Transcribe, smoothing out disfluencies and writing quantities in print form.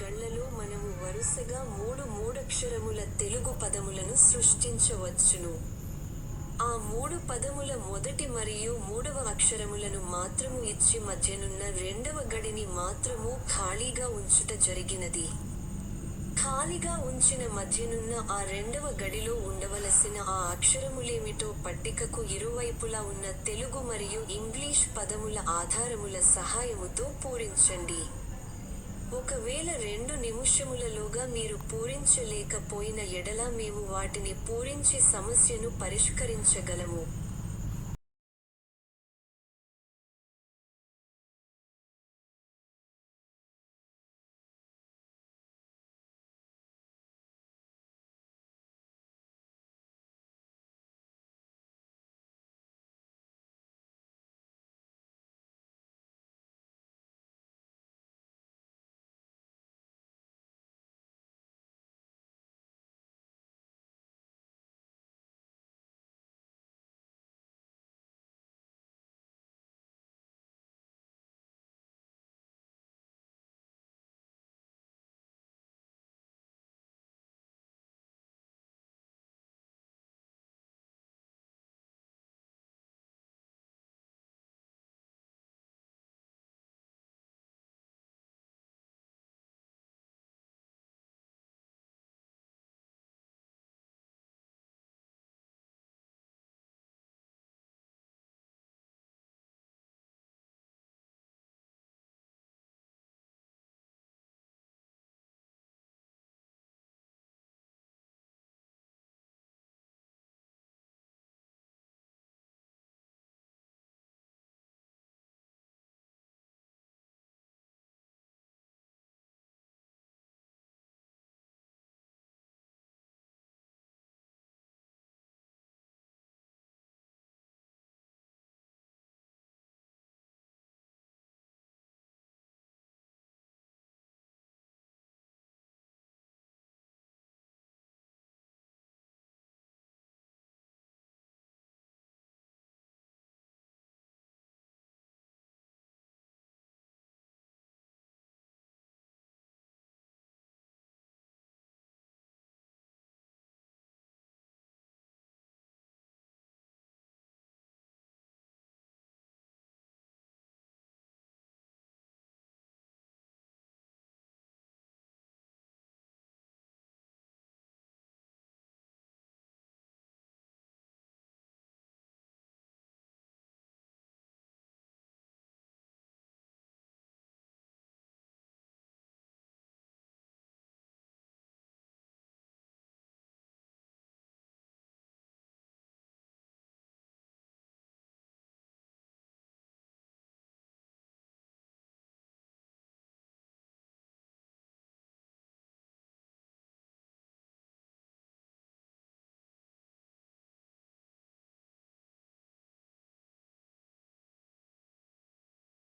గళ్లలో మనము వరుసగా మూడక్షరముల తెలుగు పదములను సృష్టించవచ్చును. ఆ 3 పదముల మొదటి మరియు మూడవ అక్షరములను మాత్రము ఇచ్చి మధ్యనున్న రెండవ గడిని మాత్రము ఖాళీగా ఉంచుట జరిగినది. ఖాళీగా ఉంచిన మధ్యనున్న ఆ రెండవ గడిలో ఉండవలసిన ఆ అక్షరములేమిటో పట్టికకు ఇరువైపులా ఉన్న తెలుగు మరియు ఇంగ్లీష్ పదముల ఆధారముల సహాయముతో పూరించండి. ఒకవేళ 2 నిమిషములలోగా మీరు పూరించలేకపోయిన ఎడల మేము వాటిని పూరించి సమస్యను పరిష్కరించగలము.